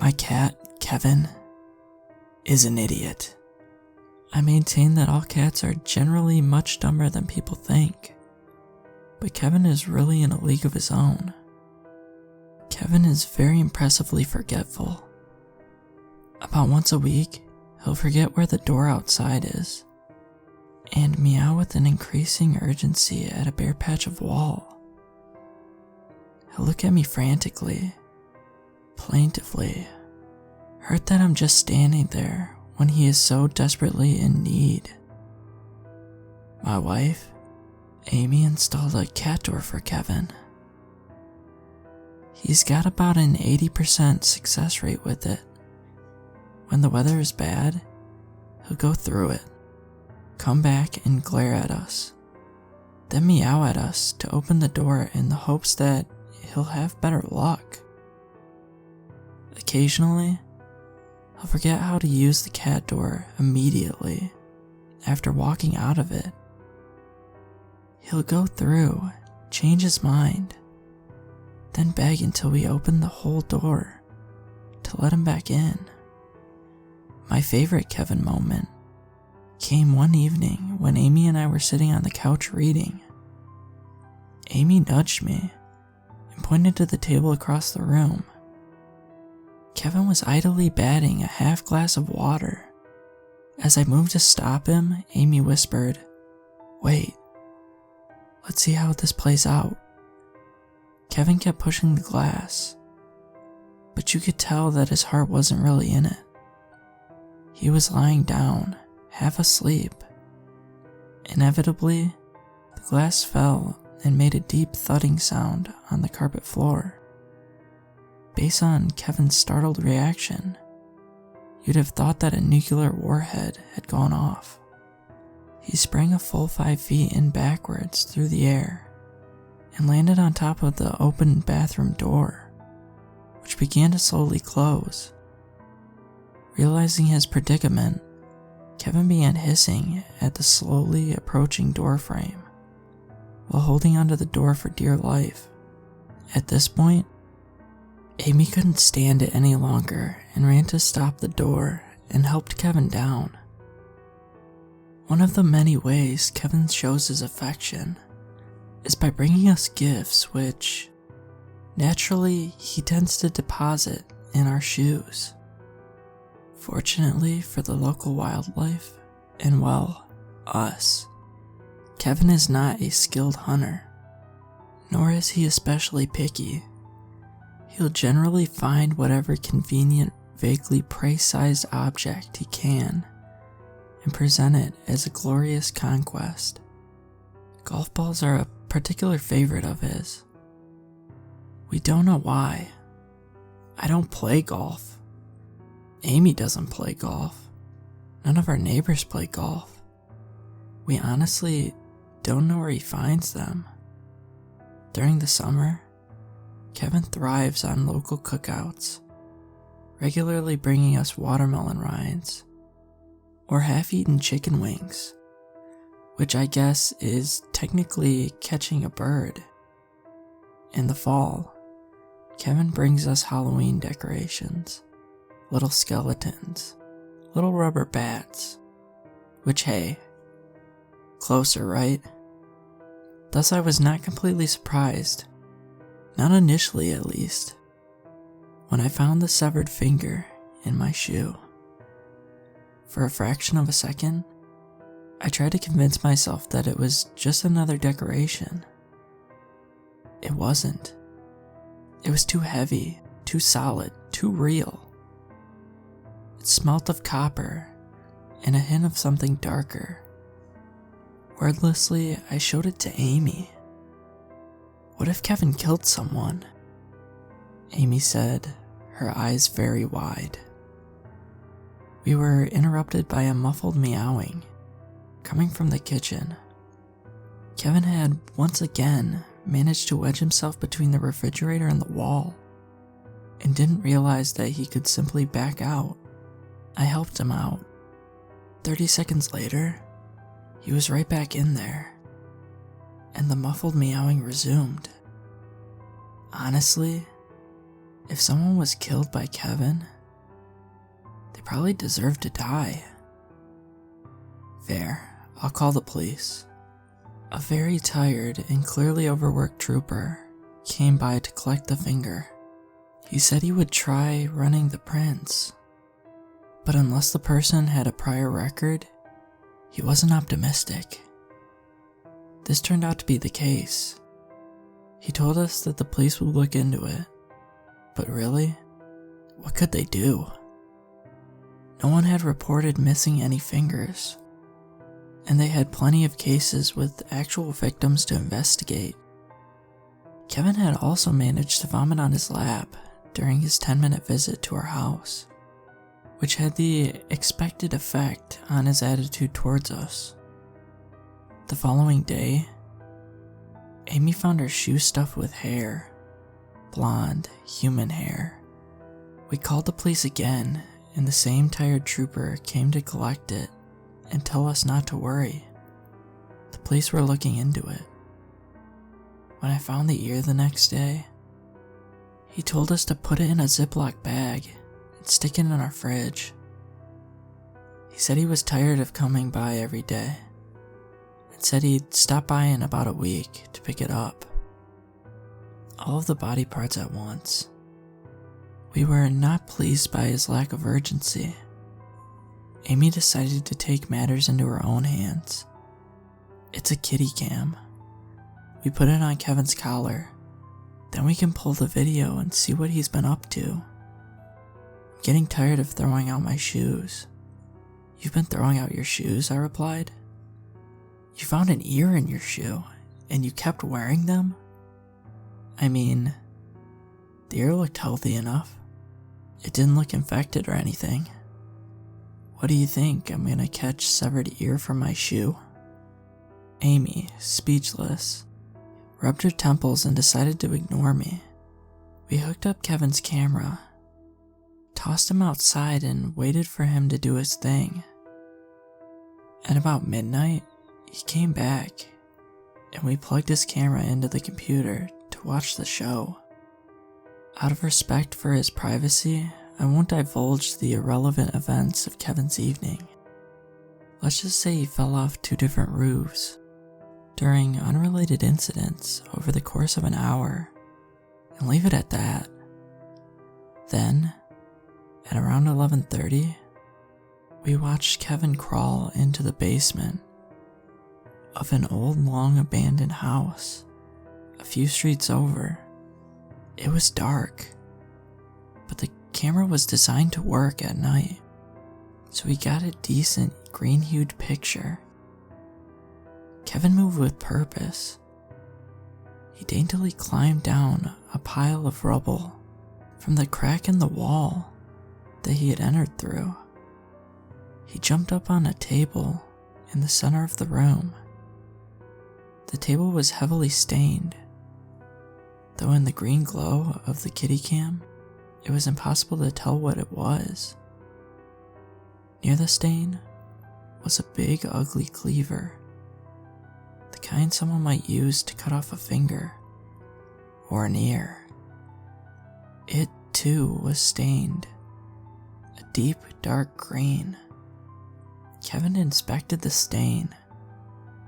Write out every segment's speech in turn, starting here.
My cat, Kevin, is an idiot. I maintain that all cats are generally much dumber than people think, but Kevin is really in a league of his own. Kevin is very impressively forgetful. About once a week, he'll forget where the door outside is, and meow with an increasing urgency at a bare patch of wall. He'll look at me frantically, plaintively, hurt that I'm just standing there when he is so desperately in need. My wife, Amy, installed a cat door for Kevin. He's got about an 80% success rate with it. When the weather is bad, he'll go through it, come back and glare at us, then meow at us to open the door in the hopes that he'll have better luck. Occasionally, he'll forget how to use the cat door immediately after walking out of it. He'll go through, change his mind, then beg until we open the whole door to let him back in. My favorite Kevin moment came one evening when Amy and I were sitting on the couch reading. Amy nudged me and pointed to the table across the room. Kevin was idly batting a half glass of water. As I moved to stop him, Amy whispered, "Wait, let's see how this plays out." Kevin kept pushing the glass, but you could tell that his heart wasn't really in it. He was lying down, half asleep. Inevitably, the glass fell and made a deep thudding sound on the carpet floor. Based on Kevin's startled reaction, you'd have thought that a nuclear warhead had gone off. He sprang a full 5 feet in backwards through the air and landed on top of the open bathroom door, which began to slowly close. Realizing his predicament, Kevin began hissing at the slowly approaching door frame while holding onto the door for dear life. At this point, Amy couldn't stand it any longer and ran to stop the door and helped Kevin down. One of the many ways Kevin shows his affection is by bringing us gifts which, naturally, he tends to deposit in our shoes. Fortunately for the local wildlife, and well, us, Kevin is not a skilled hunter, nor is he especially picky. He'll generally find whatever convenient, vaguely prey-sized object he can and present it as a glorious conquest. Golf balls are a particular favorite of his. We don't know why. I don't play golf. Amy doesn't play golf. None of our neighbors play golf. We honestly don't know where he finds them. During the summer, Kevin thrives on local cookouts, regularly bringing us watermelon rinds or half-eaten chicken wings, which I guess is technically catching a bird. In the fall, Kevin brings us Halloween decorations, little skeletons, little rubber bats, which hey, closer, right? Thus I was not completely surprised, not initially at least, when I found the severed finger in my shoe. For a fraction of a second, I tried to convince myself that it was just another decoration. It wasn't. It was too heavy, too solid, too real. It smelt of copper and a hint of something darker. Wordlessly, I showed it to Amy. What if Kevin killed someone? Amy said, her eyes very wide. We were interrupted by a muffled meowing coming from the kitchen. Kevin had once again managed to wedge himself between the refrigerator and the wall and didn't realize that he could simply back out. I helped him out. 30 seconds later, he was right back in there, and the muffled meowing resumed. Honestly, if someone was killed by Kevin, They probably deserve to die. Fair, I'll call the police. A very tired and clearly overworked trooper came by to collect the finger. He said he would try running the prints, but unless the person had a prior record, he wasn't optimistic. This turned out to be the case. He told us that the police would look into it, but really, what could they do? No one had reported missing any fingers, and they had plenty of cases with actual victims to investigate. Kevin had also managed to vomit on his lap during his 10-minute visit to our house, which had the expected effect on his attitude towards us. The following day, Amy found her shoe stuffed with hair, blonde, human hair. We called the police again, and the same tired trooper came to collect it and tell us not to worry. The police were looking into it. When I found the ear the next day, he told us to put it in a Ziploc bag and stick it in our fridge. He said he was tired of coming by every day and said he'd stop by in about a week to pick it up. All of the body parts at once. We were not pleased by his lack of urgency. Amy decided to take matters into her own hands. It's a kitty cam. We put it on Kevin's collar. Then we can pull the video and see what he's been up to. I'm getting tired of throwing out my shoes. You've been throwing out your shoes, I replied. You found an ear in your shoe, and you kept wearing them? I mean, the ear looked healthy enough. It didn't look infected or anything. What do you think, I'm gonna catch severed ear from my shoe? Amy, speechless, rubbed her temples and decided to ignore me. We hooked up Kevin's camera, tossed him outside and waited for him to do his thing. At about midnight, he came back, and we plugged his camera into the computer to watch the show. Out of respect for his privacy, I won't divulge the irrelevant events of Kevin's evening. Let's just say he fell off 2 different roofs during unrelated incidents over the course of an hour, and leave it at that. Then, at around 11:30, we watched Kevin crawl into the basement of an old, long abandoned house a few streets over. It was dark, but the camera was designed to work at night, so we got a decent green-hued picture. Kevin moved with purpose. He daintily climbed down a pile of rubble from the crack in the wall that he had entered through. He jumped up on a table in the center of the room. The table was heavily stained, though in the green glow of the kitty cam, it was impossible to tell what it was. Near the stain was a big, ugly cleaver, the kind someone might use to cut off a finger or an ear. It, too, was stained, a deep, dark green. Kevin inspected the stain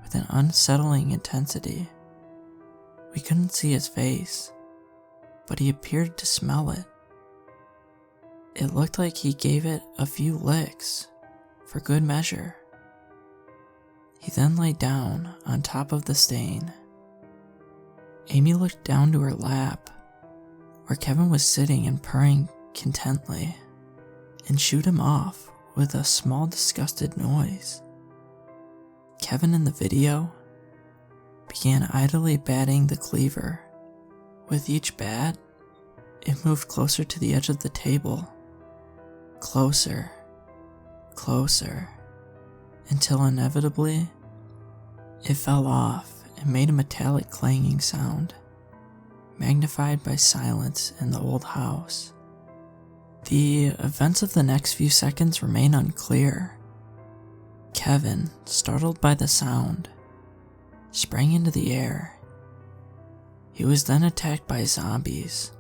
with an unsettling intensity. We couldn't see his face, but he appeared to smell it. It looked like he gave it a few licks for good measure. He then lay down on top of the stain. Amy looked down to her lap, where Kevin was sitting and purring contently, and shooed him off with a small disgusted noise. Kevin in the video began idly batting the cleaver. With each bat, it moved closer to the edge of the table. Closer, closer, until inevitably, it fell off and made a metallic clanging sound, magnified by silence in the old house. The events of the next few seconds remain unclear. Kevin, startled by the sound, sprang into the air. He was then attacked by zombies.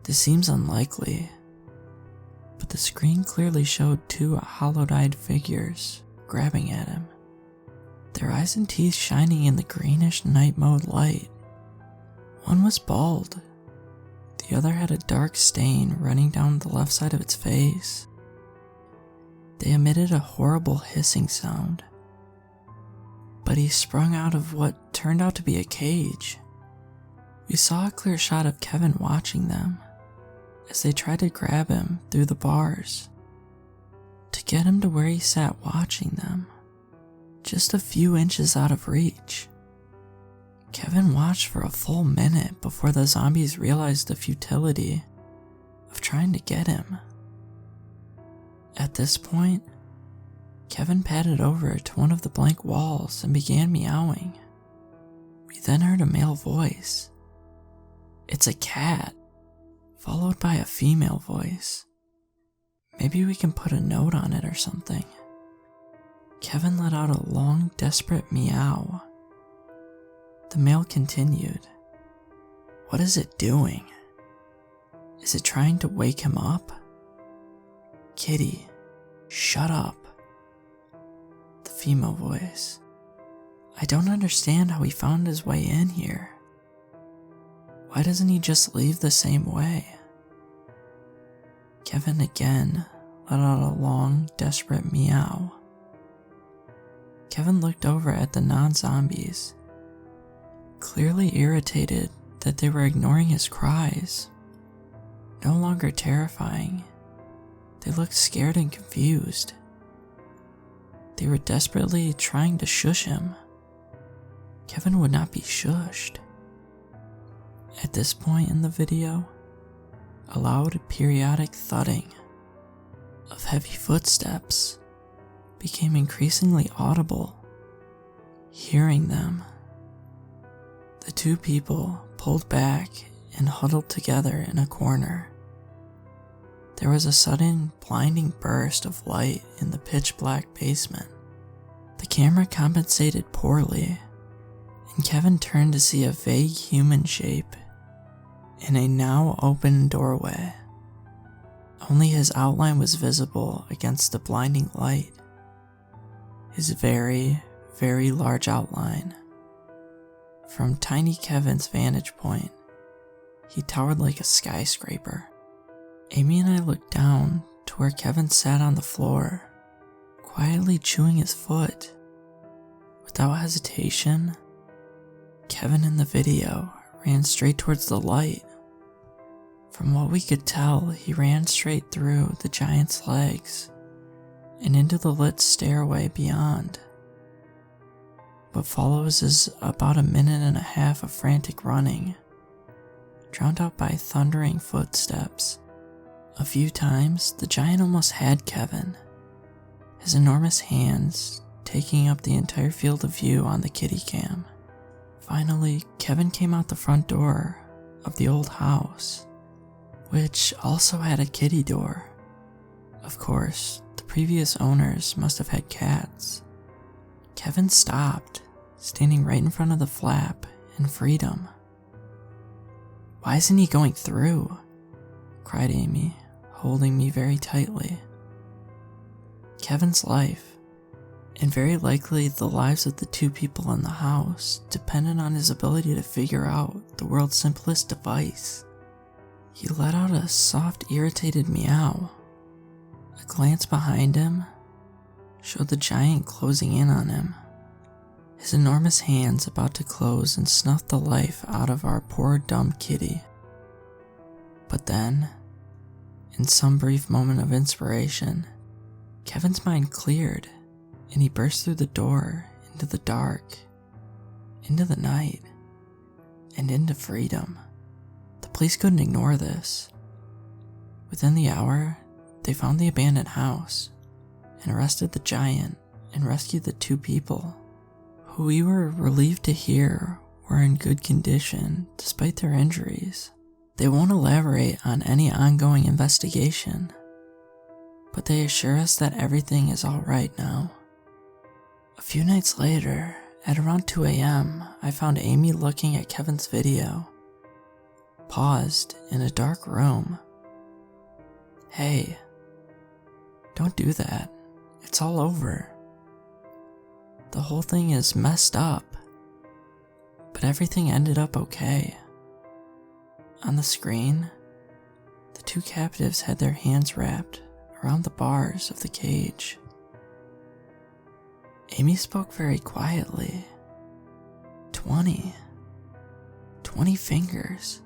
This seems unlikely. but the screen clearly showed two hollow-eyed figures grabbing at him, their eyes and teeth shining in the greenish night mode light. One was bald, the other had a dark stain running down the left side of its face. They emitted a horrible hissing sound, but he sprung out of what turned out to be a cage. We saw a clear shot of Kevin watching them as they tried to grab him through the bars to get him to where he sat watching them, just a few inches out of reach. Kevin watched for a full minute before the zombies realized the futility of trying to get him. At this point, Kevin padded over to one of the blank walls and began meowing. We then heard a male voice. "It's a cat," followed by a female voice. "Maybe we can put a note on it or something." Kevin let out a long, desperate meow. The male continued. "What is it doing? Is it trying to wake him up?" "Kitty, shut up." The female voice. "I don't understand how he found his way in here. Why doesn't he just leave the same way?" Kevin again let out a long, desperate meow. Kevin looked over at the non-zombies, clearly irritated that they were ignoring his cries. No longer terrifying, they looked scared and confused. They were desperately trying to shush him. Kevin would not be shushed. At this point in the video, a loud periodic thudding of heavy footsteps became increasingly audible. Hearing them, the two people pulled back and huddled together in a corner. There was a sudden, blinding burst of light in the pitch-black basement. The camera compensated poorly, and Kevin turned to see a vague human shape in a now open doorway. Only his outline was visible against the blinding light. His very, very large outline. From tiny Kevin's vantage point, he towered like a skyscraper. Amy and I looked down to where Kevin sat on the floor, quietly chewing his foot. Without hesitation, Kevin in the video ran straight towards the light. From what we could tell, he ran straight through the giant's legs and into the lit stairway beyond. What follows is about a minute and a half of frantic running, drowned out by thundering footsteps. A few times, the giant almost had Kevin, his enormous hands taking up the entire field of view on the kitty cam. Finally, Kevin came out the front door of the old house, which also had a kitty door. Of course, the previous owners must have had cats. Kevin stopped, standing right in front of the flap in freedom. "Why isn't he going through?" cried Amy, holding me very tightly. Kevin's life, and very likely the lives of the two people in the house, depended on his ability to figure out the world's simplest device. He let out a soft, irritated meow. A glance behind him showed the giant closing in on him, his enormous hands about to close and snuff the life out of our poor dumb kitty. But then, in some brief moment of inspiration, Kevin's mind cleared, and he burst through the door into the dark, into the night, and into freedom. The police couldn't ignore this. Within the hour, they found the abandoned house and arrested the giant and rescued the two people, who we were relieved to hear were in good condition despite their injuries. They won't elaborate on any ongoing investigation, but they assure us that everything is all right now. A few nights later, at around 2 a.m., I found Amy looking at Kevin's video, paused in a dark room. "Hey, Don't do that. It's all over. The whole thing is messed up. But everything ended up okay. On the screen, the two captives had their hands wrapped around the bars of the cage. Amy spoke very quietly. 20 fingers.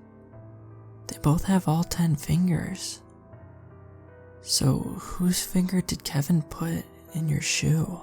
They both have all 10 fingers. So whose finger did Kevin put in your shoe?